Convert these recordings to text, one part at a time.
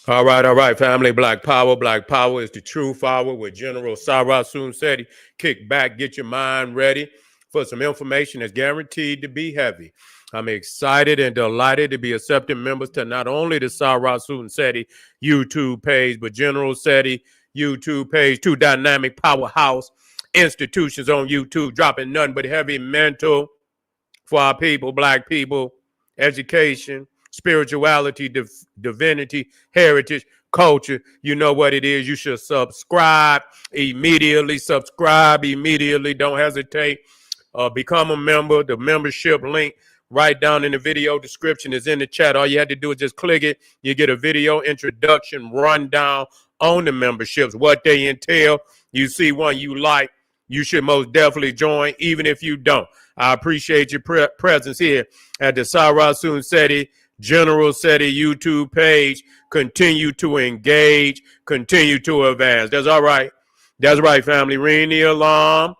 All right, family. Black Power. Black Power is the true power with General Sarah Seti. Kick back, get your mind ready for some information that's guaranteed to be heavy. I'm excited and delighted to be accepting members to not only the Sarah Seti YouTube page, but General Seti YouTube page, two dynamic powerhouse institutions on YouTube, dropping nothing but heavy mental for our people, black people, education, spirituality, divinity, heritage, culture. You know what it is. You should subscribe immediately. Subscribe immediately. Don't hesitate. Become a member. The membership link right down in the video description is in the chat. All you have to do is just click it. You get a video introduction rundown on the memberships, what they entail. You see one you like, you should most definitely join, even if you don't. I appreciate your presence here at the Sarah Seti General Seti YouTube page. Continue to engage, continue to advance. That's all right. That's right, family. Ring the alarm.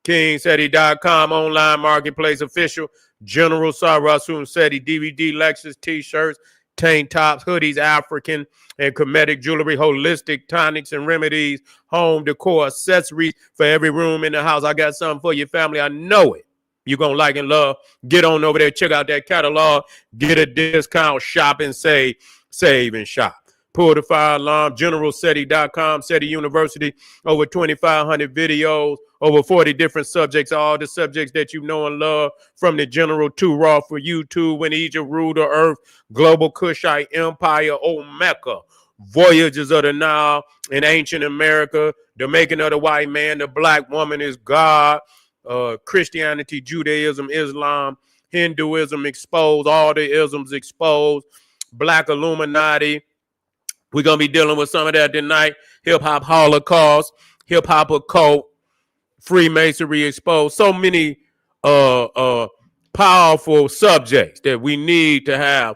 KingSeti.com online marketplace official. General Sarah Seti DVD, Lexus, t-shirts, tank tops, hoodies, African and Kemetic jewelry, holistic tonics and remedies, home decor, accessories for every room in the house. I got something for your family. I know it. You're going to like and love. Get on over there. Check out that catalog. Get a discount. Shop and save. Save and shop. Pull the fire alarm. GeneralSeti.com. Seti University. Over 2,500 videos. Over 40 different subjects. All the subjects that you know and love. From the general to raw for YouTube. When Egypt ruled the earth. Global Kushite Empire. Omeka. Voyages of the Nile. In ancient America. The making of the white man. The black woman is God. Christianity, Judaism, Islam, Hinduism exposed, all the isms exposed, Black Illuminati. We're going to be dealing with some of that tonight. Hip-hop Holocaust, hip-hop occult, Freemasonry exposed. So many powerful subjects that we need to have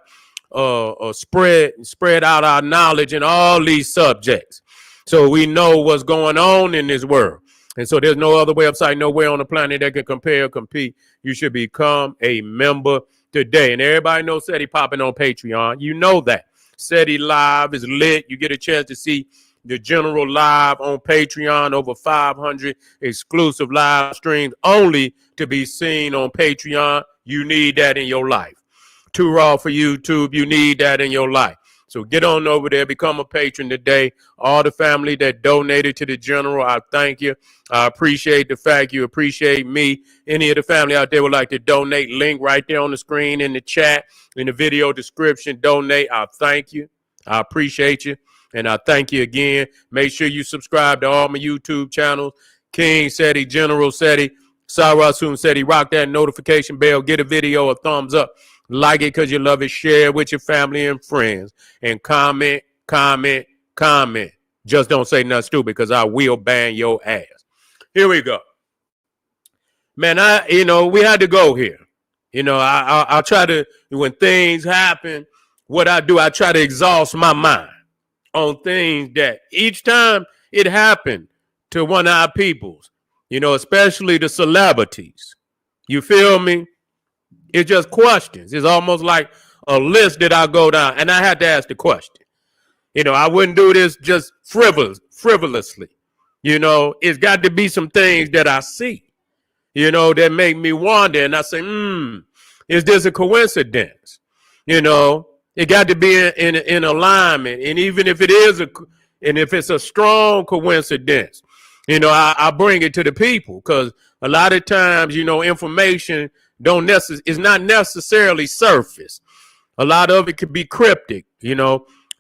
spread out our knowledge in all these subjects so we know what's going on in this world. And so there's no other website, nowhere on the planet that can compare or compete. You should become a member today. And everybody knows Seti popping on Patreon. You know that. Seti Live is lit. You get a chance to see the general live on Patreon. Over 500 exclusive live streams only to be seen on Patreon. You need that in your life. Too raw for YouTube. You need that in your life. So get on over there, become a patron today. All the family that donated to the general, I thank you. I appreciate the fact you appreciate me. Any of the family out there would like to donate, link right there on the screen, in the chat, in the video description, donate. I thank you. I appreciate you. And I thank you again. Make sure you subscribe to all my YouTube channels. King Seti, General Seti, Sarah Seti. Rock that notification bell. Get a video a thumbs up. Like it because you love it. Share with your family and friends. And comment, comment, comment. Just don't say nothing stupid because I will ban your ass. Here we go. Man, we had to go here. I try to, when things happen, what I do, I try to exhaust my mind on things that each time it happened to one of our peoples, especially the celebrities. You feel me? It's just questions. It's almost like a list that I go down, and I had to ask the question. I wouldn't do this just frivolously. It's got to be some things that I see, that make me wonder, and I say, is this a coincidence? It got to be in alignment, and even if it is and if it's a strong coincidence, I bring it to the people because a lot of times, information is not necessarily surface. A lot of it could be cryptic,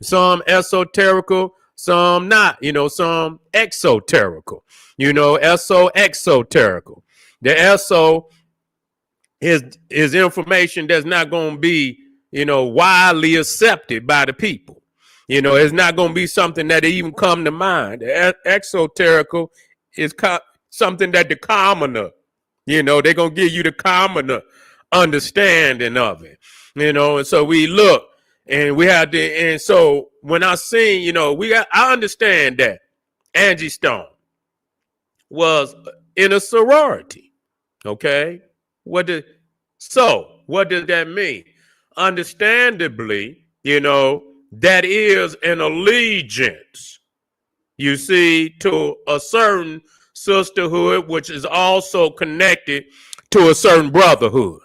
some esoterical, some not, some exoterical, exoterical. The eso is information that's not going to be, widely accepted by the people. It's not going to be something that even come to mind. The exoterical is something that the commoner, they're going to give you the commoner understanding of it, and so we look and we had to, and so when I seen, I understand that Angie Stone was in a sorority. Okay. What does that mean? Understandably, that is an allegiance, you see, to a certain sisterhood, which is also connected to a certain brotherhood.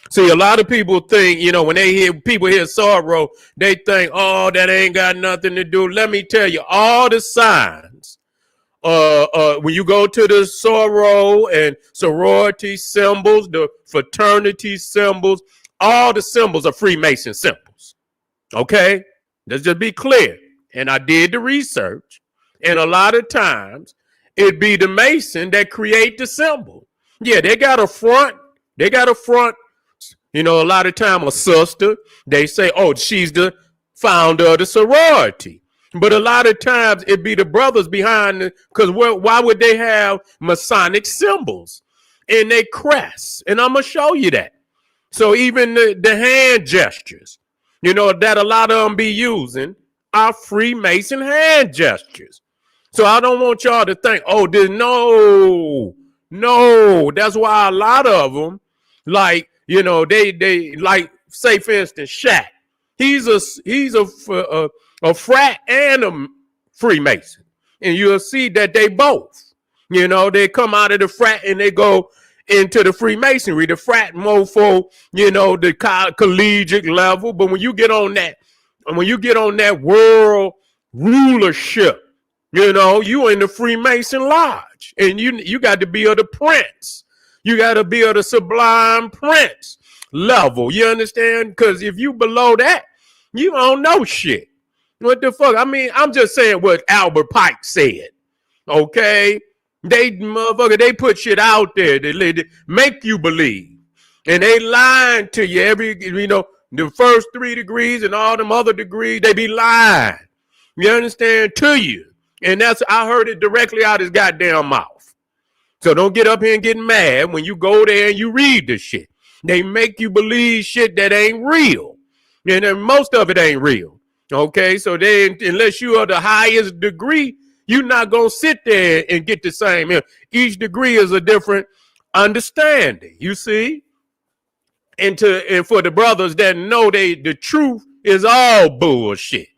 See, a lot of people think, when they hear people hear sorrow, they think, oh, that ain't got nothing to do. Let me tell you, all the signs, when you go to the sorrow and sorority symbols, the fraternity symbols, all the symbols are Freemason symbols. Okay? Let's just be clear. And I did the research. And a lot of times, it be the Mason that create the symbol. Yeah, they got a front. A lot of time a sister, they say, oh, she's the founder of the sorority. But a lot of times it be the brothers behind it, because why would they have Masonic symbols in their crest? And I'm going to show you that. So even the hand gestures, that a lot of them be using are Freemason hand gestures. So I don't want y'all to think, oh, no. That's why a lot of them, like, they like, say for instance, Shaq. He's a frat and a Freemason, and you'll see that they both, they come out of the frat and they go into the Freemasonry. The frat mofo, the collegiate level, but when you get on that world rulership, you in the Freemason lodge, and you got to be of the prince. You got to be of the sublime prince level. You understand? Because if you below that, you don't know shit. What the fuck? I mean, I'm just saying what Albert Pike said. Okay? They put shit out there that make you believe. And they lying to you the first 3 degrees and all them other degrees, they be lying. You understand? To you. And I heard it directly out his goddamn mouth. So don't get up here and get mad when you go there and you read this shit. They make you believe shit that ain't real. And then most of it ain't real. Okay, so unless you are the highest degree, you're not going to sit there and get the same. Each degree is a different understanding, you see? And for the brothers that know the truth is all bullshit.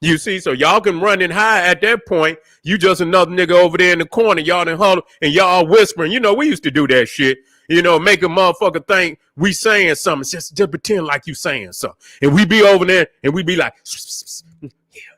You see, so y'all can run and hide at that point. You just another nigga over there in the corner, y'all in huddle, and y'all whispering. We used to do that shit. Make a motherfucker think we saying something. Just pretend like you saying something. And we be over there and we be like,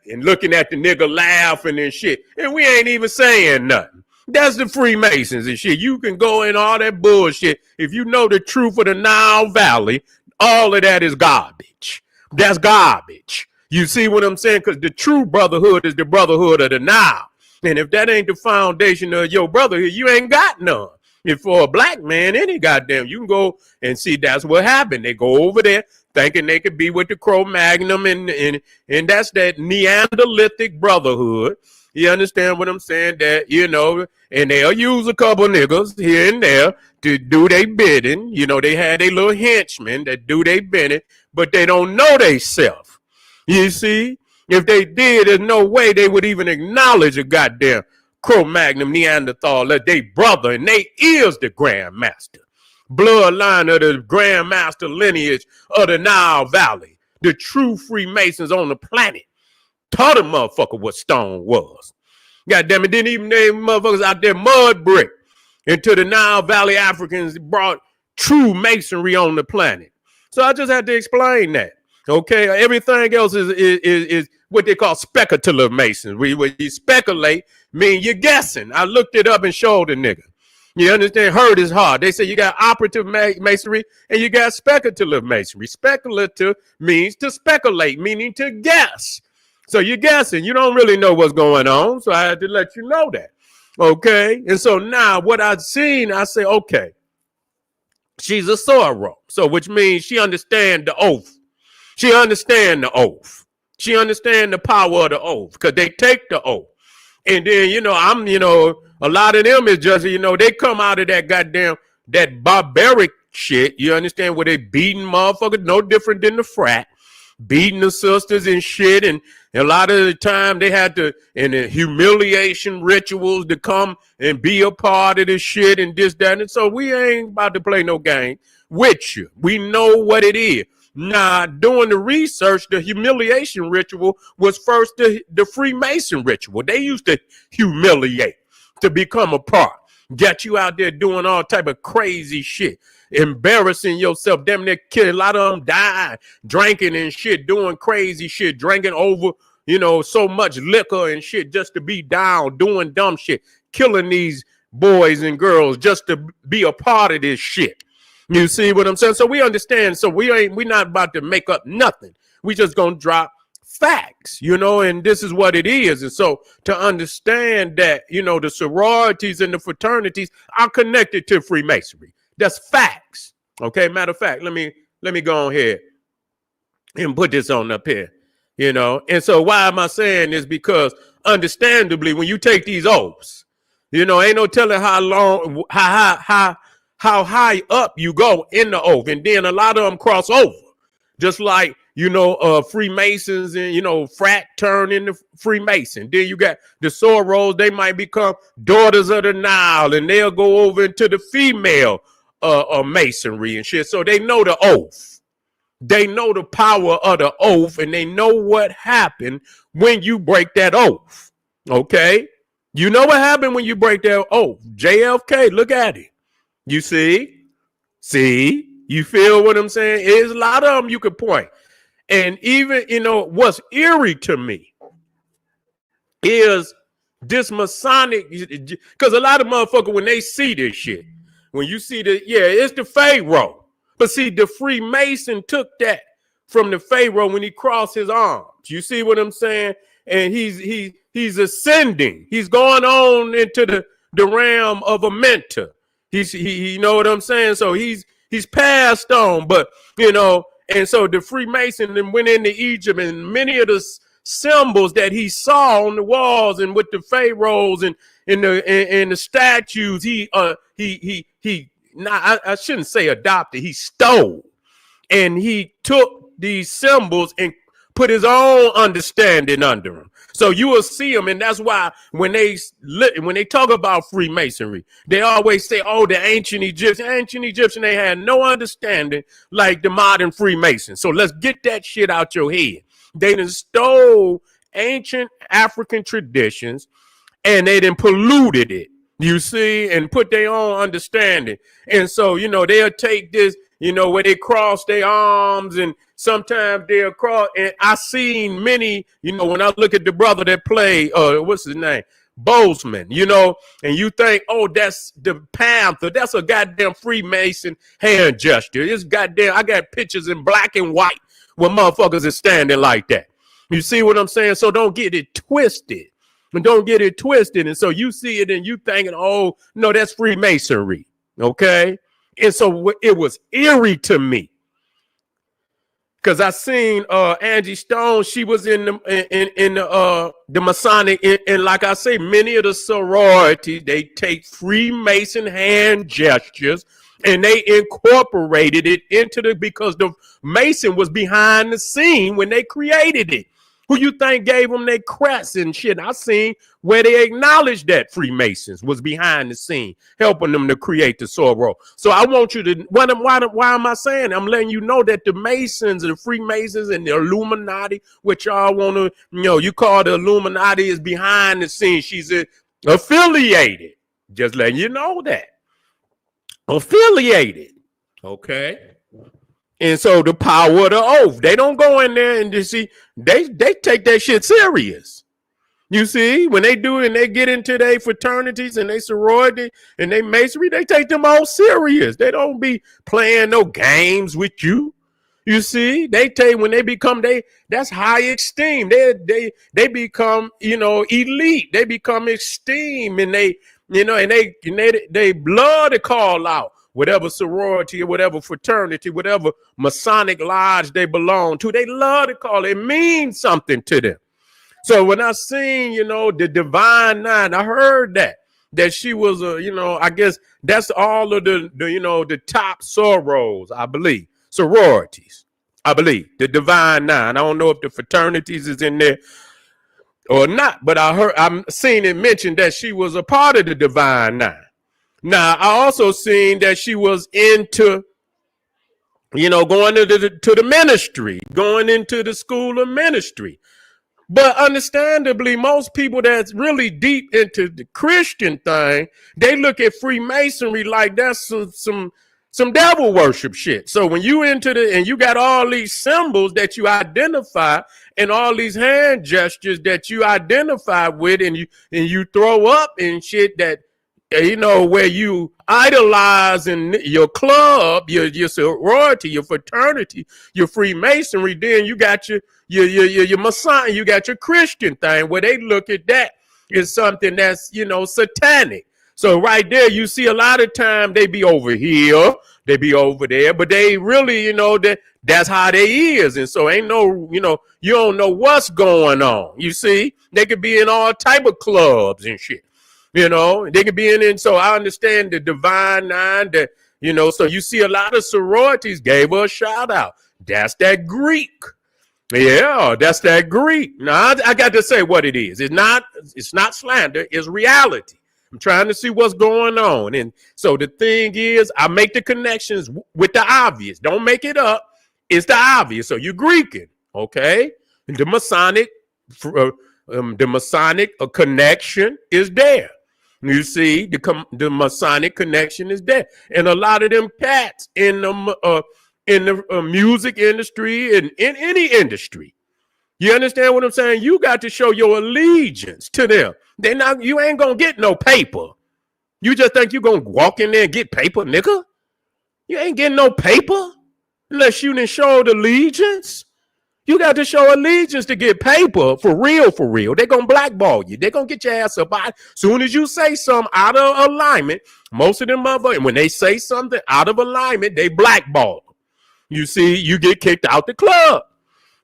and looking at the nigga laughing and shit. And we ain't even saying nothing. That's the Freemasons and shit. You can go in all that bullshit. If you know the truth of the Nile Valley, all of that is garbage. That's garbage. You see what I'm saying? Because the true brotherhood is the brotherhood of the Nile. And if that ain't the foundation of your brotherhood, you ain't got none. If for a black man, any goddamn, you can go and see that's what happened. They go over there thinking they could be with the Cro-Magnon and that's that Neanderthalic brotherhood. You understand what I'm saying? That, and they'll use a couple niggas here and there to do their bidding. They had their little henchmen that do their bidding, but they don't know they self. You see, if they did, there's no way they would even acknowledge a goddamn Cro-Magnon Neanderthal that they brother, and they is the Grand Master. Bloodline of the Grand Master lineage of the Nile Valley. The true Freemasons on the planet. Taught a motherfucker what stone was. Goddamn it, didn't even name motherfuckers out there mud brick. Into the Nile Valley Africans brought true masonry on the planet. So I just had to explain that. Okay, everything else is what they call speculative masonry. When you speculate, mean you're guessing. I looked it up and showed the nigga. You understand? Heard is hard. They say you got operative masonry and you got speculative masonry. Speculative means to speculate, meaning to guess. So you're guessing. You don't really know what's going on. So I had to let you know that. Okay, and so now what I've seen, I say, okay, she's a sorrow. So which means she understands the oath. She understand the oath. She understand the power of the oath because they take the oath. And then, a lot of them is just, they come out of that barbaric shit. You understand, where they beating motherfuckers, no different than the frat, beating the sisters and shit. And a lot of the time they had to, in the humiliation rituals to come and be a part of this shit and this, that. And so we ain't about to play no game with you. We know what it is. Now, doing the research, the humiliation ritual was first the Freemason ritual. They used to humiliate to become a part. Get you out there doing all type of crazy shit, embarrassing yourself. Damn near kill. A lot of them died drinking and shit, doing crazy shit, drinking over, so much liquor and shit just to be down, doing dumb shit, killing these boys and girls just to be a part of this shit. You see what I'm saying? So we understand. So we're not about to make up nothing. We just gonna drop facts, and this is what it is. And so to understand that, the sororities and the fraternities are connected to Freemasonry. That's facts. Okay. Matter of fact, let me go on here and put this on up here, And so why am I saying this? Because understandably, when you take these oaths, ain't no telling how long, how high up you go in the oath. And then a lot of them cross over, just like, Freemasons and, frat turn into Freemason. Then you got the Soros. They might become daughters of the Nile and they'll go over into the female masonry and shit. So they know the oath. They know the power of the oath and they know what happened when you break that oath. Okay. You know what happened when you break that oath? JFK, look at it. You see, you feel what I'm saying? There's a lot of them you could point. And even, what's eerie to me is this Masonic, because a lot of motherfuckers, when they see this shit, when you see it's the Pharaoh. But see, the Freemason took that from the Pharaoh when he crossed his arms. You see what I'm saying? And he's ascending. He's going on into the realm of a mentor. You know what I'm saying? So he's passed on, but and so the Freemason then went into Egypt, and many of the symbols that he saw on the walls and with the pharaohs and the statues, I shouldn't say adopted, he stole, and he took these symbols and put his own understanding under them. So you will see them, and that's why when they talk about Freemasonry, they always say, "Oh, the ancient Egyptian, they had no understanding like the modern Freemasons." So let's get that shit out your head. They done stole ancient African traditions, and they done polluted it. You see, and put their own understanding. And so they'll take this, where they cross their arms, and sometimes they'll cross. And I seen many, when I look at the brother that played, what's his name? Bozeman, and you think, oh, that's the Panther. That's a goddamn Freemason hand gesture. It's goddamn, I got pictures in black and white where motherfuckers is standing like that. You see what I'm saying? So don't get it twisted. And don't get it twisted. And so you see it and you thinking, oh, no, that's Freemasonry. Okay. And so it was eerie to me, because I seen Angie Stone. She was in the Masonic, and like I say, many of the sororities, they take Freemason hand gestures and they incorporated it into because the Mason was behind the scene when they created it. Who you think gave them their crests and shit? I seen where they acknowledged that Freemasons was behind the scene, helping them to create the Soror. So I want you to, why am I saying? I'm letting you know that the Masons and the Freemasons and the Illuminati, which y'all want to, you call the Illuminati, is behind the scenes. She's affiliated. Just letting you know that. Affiliated. Okay. And so the power of the oath, they don't go in there and just see, they take that shit serious. You see, when they do it and they get into their fraternities and they sorority and they masonry, they take them all serious. They don't be playing no games with you. You see, they take when they become that's high esteem. They become, elite. They become esteem, and they love to call out whatever sorority or whatever fraternity, whatever Masonic lodge they belong to. They love to call it. It means something to them. So when I seen, the Divine Nine, I heard that she was I guess that's all of the top soros, I believe, sororities. I believe the Divine Nine. I don't know if the fraternities is in there or not, but I'm seeing it mentioned that she was a part of the Divine Nine. Now, I also seen that she was into going to the ministry, going into the school of ministry. But understandably, most people that's really deep into the Christian thing, they look at Freemasonry like that's some devil worship shit. So when you and you got all these symbols that you identify and all these hand gestures that you identify with, and you throw up and shit that where you idolize in your club, your sorority, your fraternity, your Freemasonry, then you got your Masonic, you got your Christian thing where they look at that as something that's, satanic. So right there, you see a lot of time they be over here, they be over there, but they really, that's how they is. And so ain't no, you don't know what's going on. You see, they could be in all type of clubs and shit. They could be in. So I understand the divine nine that, so you see a lot of sororities gave her a shout out. That's that Greek. Yeah, that's that Greek. Now I got to say what it is. It's not slander. It's reality. I'm trying to see what's going on. And so the thing is, I make the connections with the obvious. Don't make it up. It's the obvious. So you're Greeking, okay? And the Masonic connection is there. You see, the Masonic connection is there, and a lot of them cats in the music industry and in any industry. You understand what I'm saying? You got to show your allegiance to them. You ain't gonna get no paper. You just think you're gonna walk in there and get paper, nigga? You ain't getting no paper unless you done showed allegiance. You got to show allegiance to get paper for real, for real. They're going to blackball you. They're going to get your ass up. Soon as you say something out of alignment, most of them motherfuckers, when they say something out of alignment, they blackball. You see, you get kicked out the club.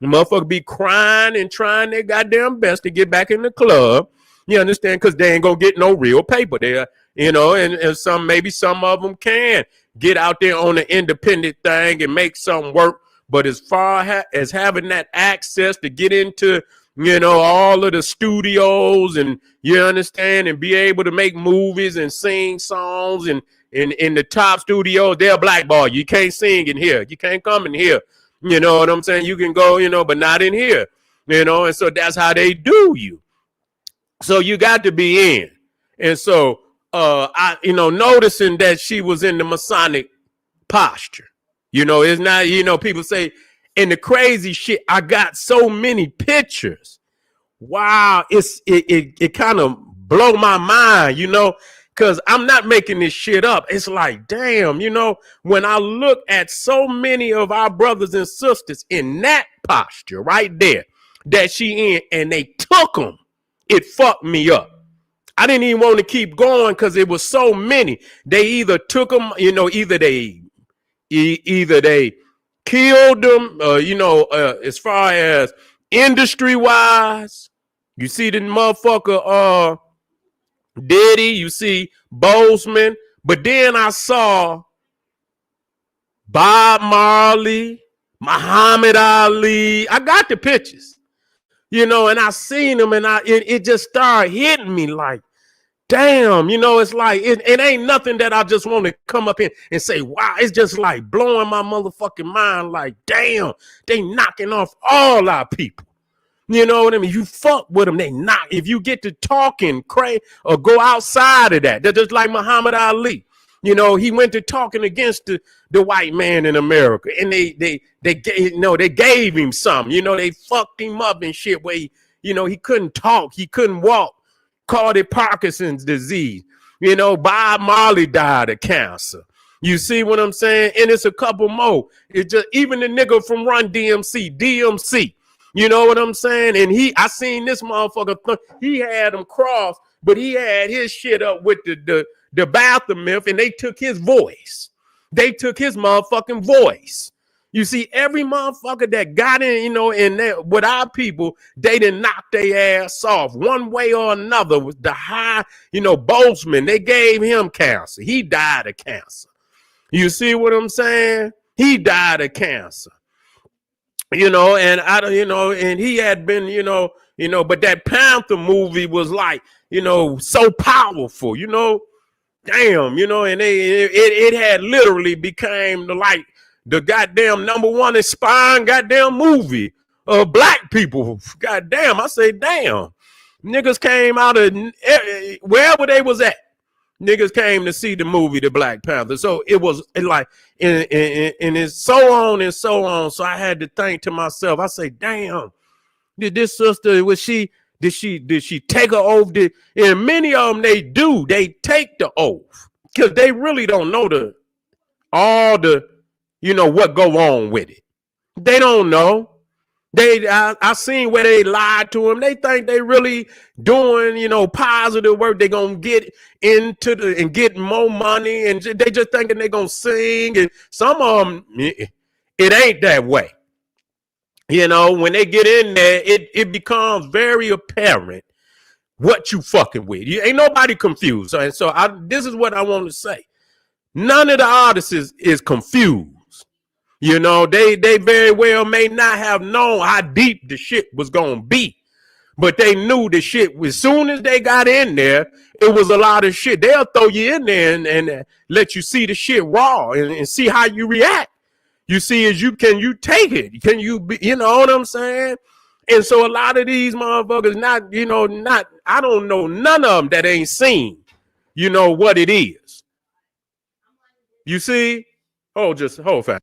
The motherfucker be crying and trying their goddamn best to get back in the club. You understand? Because they ain't going to get no real paper there. And maybe some of them can get out there on an independent thing and make something work. But as far as having that access to get into, all of the studios and you understand and be able to make movies and sing songs and in the top studios, they'll blackball you. You can't sing in here. You can't come in here. You know what I'm saying? You can go, but not in here. And so that's how they do you. So you got to be in. And so, noticing that she was in the Masonic posture. It's not, people say, and the crazy shit, I got so many pictures. Wow, it kind of blow my mind, because I'm not making this shit up. It's like, damn, when I look at so many of our brothers and sisters in that posture right there that she in, and they took them, it fucked me up. I didn't even want to keep going because it was so many. They either took them, either they killed them, as far as industry wise. You see the motherfucker Diddy, you see Bozeman, but then I saw Bob Marley, Muhammad Ali. I got the pictures, and I seen them, and it just started hitting me like, damn, it's like, it ain't nothing that I just want to come up in and say, wow, it's just like blowing my motherfucking mind. Like, damn, they knocking off all our people. You know what I mean? You fuck with them, they knock. If you get to talking crazy or go outside of that, they're just like Muhammad Ali. He went to talking against the white man in America, and they gave him some. They fucked him up and shit where he couldn't talk, he couldn't walk. Called it Parkinson's disease. Bob Marley died of cancer. You see what I'm saying? And it's a couple more. It's just even the nigga from Run DMC. You know what I'm saying? And I seen this motherfucker. He had him crossed, but he had his shit up with the bathroom myth, and they took his voice. They took his motherfucking voice. You see, every motherfucker that got in, in there with our people, they didn't knock their ass off one way or another. With the high, Bozeman, they gave him cancer. He died of cancer. You see what I'm saying? He died of cancer. And and he had been, but that Panther movie was like, so powerful, damn, and it had literally became like the goddamn #1 inspiring goddamn movie of black people. Goddamn, I say, damn. Niggas came out of wherever they was at. Niggas came to see the movie, The Black Panther. So it was like, and it's so on and so on. So I had to think to myself, I say, damn, did this sister, did she take her oath? And many of them, they take the oath because they really don't know what go on with it. They don't know. I seen where they lied to them. They think they really doing, positive work. They gonna get into and get more money, and they just thinking they gonna sing. And some of them, it ain't that way. When they get in there, it becomes very apparent what you fucking with. You ain't nobody confused. And so this is what I want to say. None of the artists is confused. They very well may not have known how deep the shit was gonna be, but they knew the shit. As soon as they got in there, it was a lot of shit. They'll throw you in there and let you see the shit raw and see how you react. You see, can you take it? Can you be, you know what I'm saying? And so a lot of these motherfuckers, I don't know none of them that ain't seen, what it is. You see? Hold fast.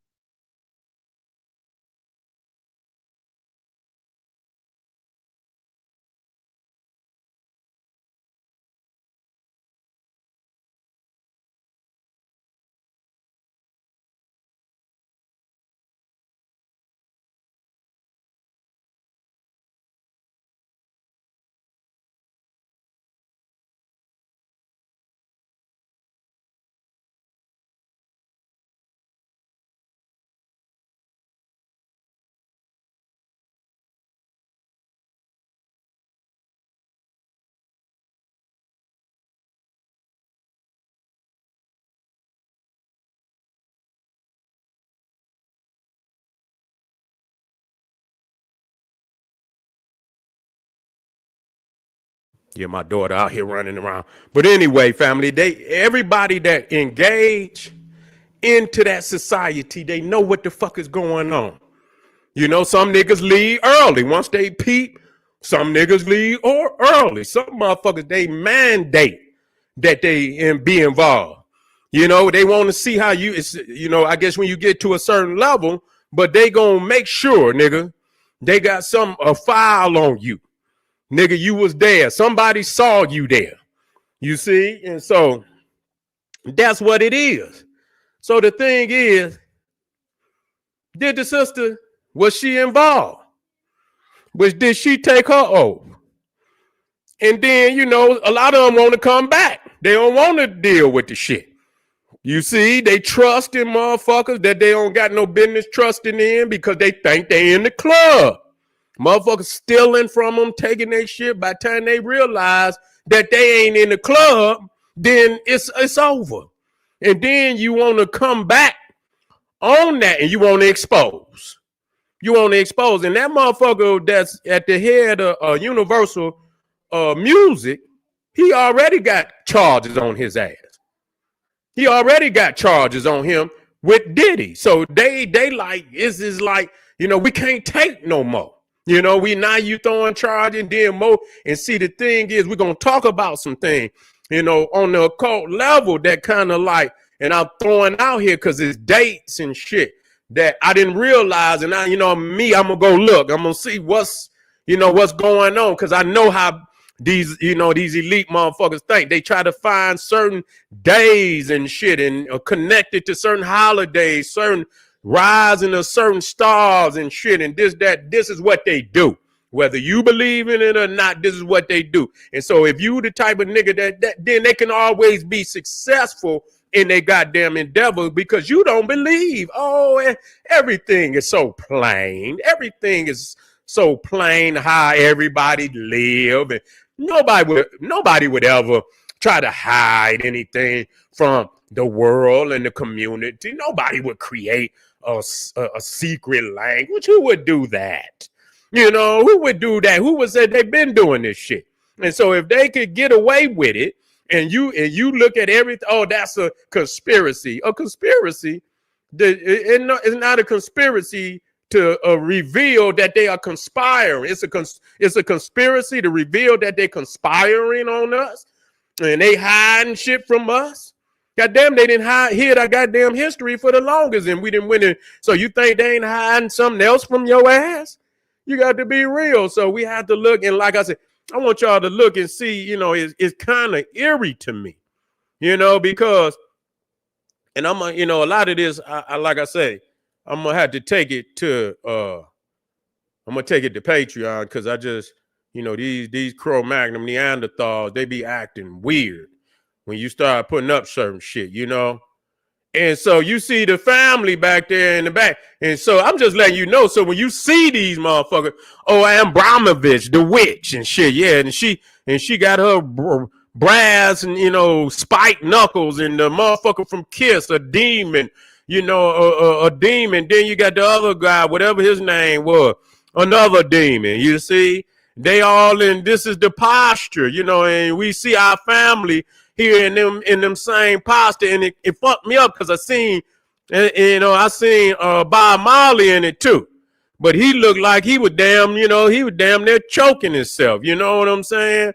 Yeah, my daughter out here running around. But anyway, family, everybody that engage into that society, they know what the fuck is going on. Some niggas leave early once they peep. Some niggas leave early. Some motherfuckers, they mandate that they be involved. They want to see how I guess when you get to a certain level, but they gonna make sure, nigga, they got a file on you. Nigga, you was there. Somebody saw you there. You see? And so that's what it is. So the thing is, did the sister, was she involved? Did she take her oath? And then, a lot of them want to come back. They don't want to deal with the shit. You see, they trust in motherfuckers that they don't got no business trusting in because they think they in the club. Motherfuckers stealing from them, taking their shit. By the time they realize that they ain't in the club, then it's over. And then you want to come back on that and you want to expose. You want to expose. And that motherfucker that's at the head of Universal Music, he already got charges on his ass. He already got charges on him with Diddy. So they like, this is like, we can't take no more. You throwing charges and then more. And see, the thing is, we're going to talk about some things, on the occult level that kind of like, and I'm throwing out here because it's dates and shit that I didn't realize. And I'm going to go look. I'm going to see what's going on because I know how these elite motherfuckers think. They try to find certain days and shit and connected to certain holidays, certain rising of certain stars and shit, and this is what they do. Whether you believe in it or not, this is what they do. And so if you the type of nigga that then they can always be successful in their goddamn endeavor because you don't believe. Oh, everything is so plain. Everything is so plain how everybody live, and nobody would ever try to hide anything from the world and the community. Nobody would create a secret language. Who would do that? Who would do that? Who would say they've been doing this shit? And so if they could get away with it, and you look at everything, oh, that's a conspiracy. A conspiracy It's not a conspiracy to reveal that they are conspiring. It's a conspiracy to reveal that they're conspiring on us and they hiding shit from us. Goddamn, they didn't hid our goddamn history for the longest, and we didn't win it. So you think they ain't hiding something else from your ass? You got to be real. So we have to look, and like I said, I want y'all to look and see. You know, it's kind of eerie to me. You know, because, and I'm you know, a lot of this, I like I say, I'm gonna have to take it to Patreon, because I just, you know, these Cro-Magnon Neanderthals, they be acting weird when you start putting up certain shit, you know. And so you see the family back there in the back. And so I'm just letting you know. So when you see these motherfuckers, oh, Abramovich, the witch and shit, yeah, and she got her brass and, you know, spiked knuckles, and the motherfucker from Kiss, a demon, you know, a demon. Then you got the other guy, whatever his name was, another demon. You see, they all in. This is the posture, you know, and we see our family here in them same posture, and it fucked me up because I seen Bob Marley in it too, but he looked like he was damn near choking himself. You know what I'm saying?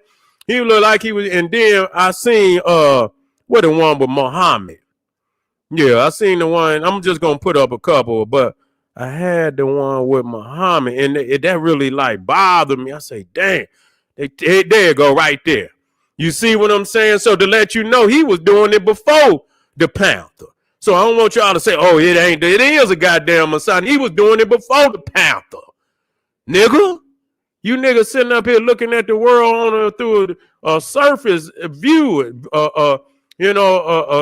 He looked like he was. And then I seen what the one with Muhammad. Yeah, I seen the one. I'm just gonna put up a couple, but I had the one with Muhammad, and that really like bothered me. I say, dang, there you go right there. You see what I'm saying? So to let you know, he was doing it before the Panther. So I don't want y'all to say, oh, it is a goddamn Masonic. He was doing it before the Panther. Nigga, you niggas sitting up here looking at the world through a surface view, a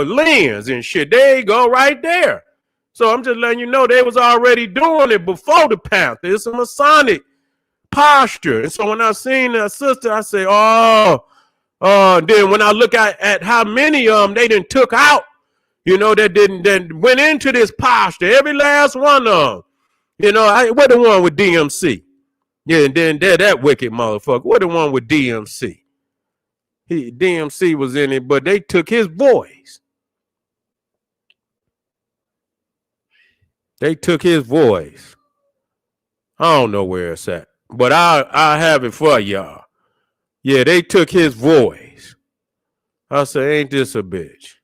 lens and shit. There you go right there. So I'm just letting you know they was already doing it before the Panther. It's a Masonic posture. And so when I seen that sister, I say, oh, then when I look at how many of them they done took out, you know, that went into this posture, every last one of them. You know, what the one with DMC? Yeah, and then that wicked motherfucker. What the one with DMC? DMC was in it, but they took his voice. They took his voice. I don't know where it's at, but I have it for y'all. Yeah, they took his voice. I say, ain't this a bitch?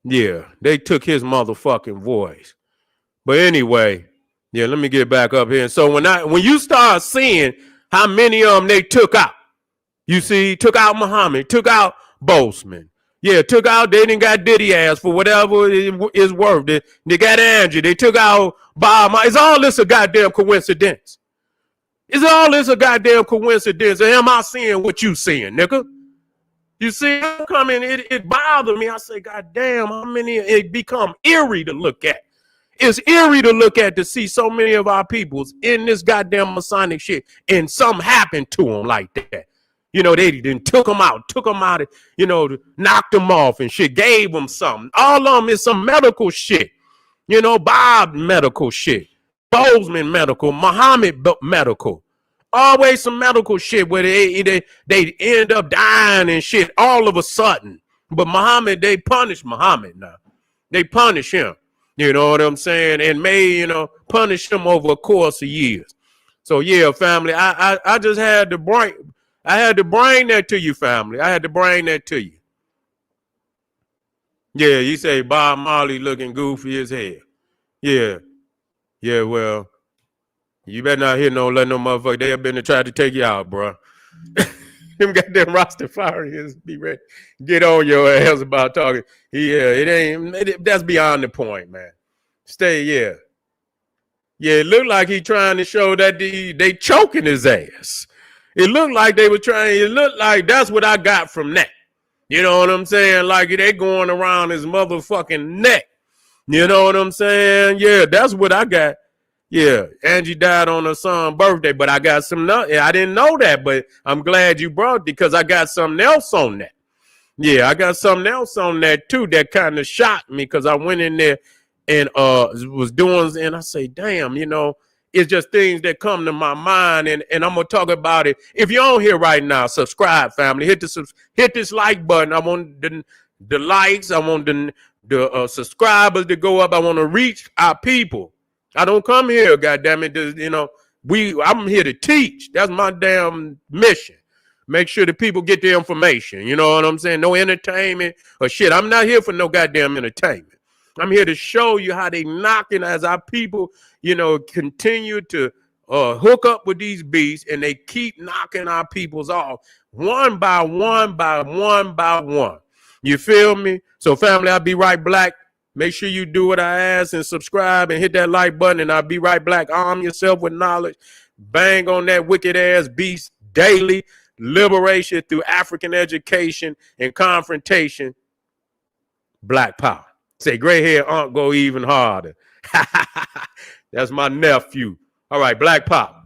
Yeah, they took his motherfucking voice. But anyway, yeah, let me get back up here. And so when you start seeing how many of them they took out, you see, took out Muhammad, took out Boseman. Yeah, took out, they didn't got Diddy ass for whatever it is worth. They got Angie, they took out Bob. Is all this a goddamn coincidence? Is all this a goddamn coincidence? Or am I seeing what you seeing, nigga? You see, I'm coming, it bothered me. I say, goddamn, how many, it become eerie to look at. It's eerie to look at, to see so many of our peoples in this goddamn Masonic shit, and something happened to them like that. You know, they didn't took them out, you know, knocked them off and shit, gave them something. All of them is some medical shit. You know, Bob medical shit, Bozeman medical, Muhammad medical. Always some medical shit where they end up dying and shit all of a sudden. But Muhammad, they punish Muhammad now. They punish him. You know what I'm saying? And punish him over a course of years. So yeah, family, I just had to bring that to you, family. I had to bring that to you. Yeah, you say Bob Marley looking goofy as hell. Yeah. Yeah, well, you better not let no motherfucker. They have been to try to take you out, bro. Them goddamn Rastafarians be ready. Get on your ass about talking. Yeah, that's beyond the point, man. Yeah, it looked like he trying to show that they choking his ass. It looked like they were trying. It looked like that's what I got from that. You know what I'm saying? Like they going around his motherfucking neck. You know what I'm saying? Yeah, that's what I got. Yeah, Angie died on her son's birthday, but I got some. I didn't know that, but I'm glad you brought it because I got something else on that. Yeah, I got something else on that too that kind of shocked me because I went in there and was doing, and I say, damn, you know, it's just things that come to my mind, and I'm gonna talk about it. If you're on here right now, subscribe, family. Hit this like button. I want the likes. I want the subscribers to go up. I want to reach our people. I don't come here, goddamn it, you know, I'm here to teach. That's my damn mission. Make sure the people get the information. You know what I'm saying? No entertainment or shit. I'm not here for no goddamn entertainment. I'm here to show you how they knocking as our people, you know, continue to hook up with these beasts, and they keep knocking our peoples off one by one by one by one. You feel me? So family, I'll be right back. Make sure you do what I ask and subscribe and hit that like button, and I'll be right back. Arm yourself with knowledge. Bang on that wicked ass beast daily. Liberation through African education and confrontation. Black power. Say gray hair aunt go even harder. That's my nephew. All right, black power.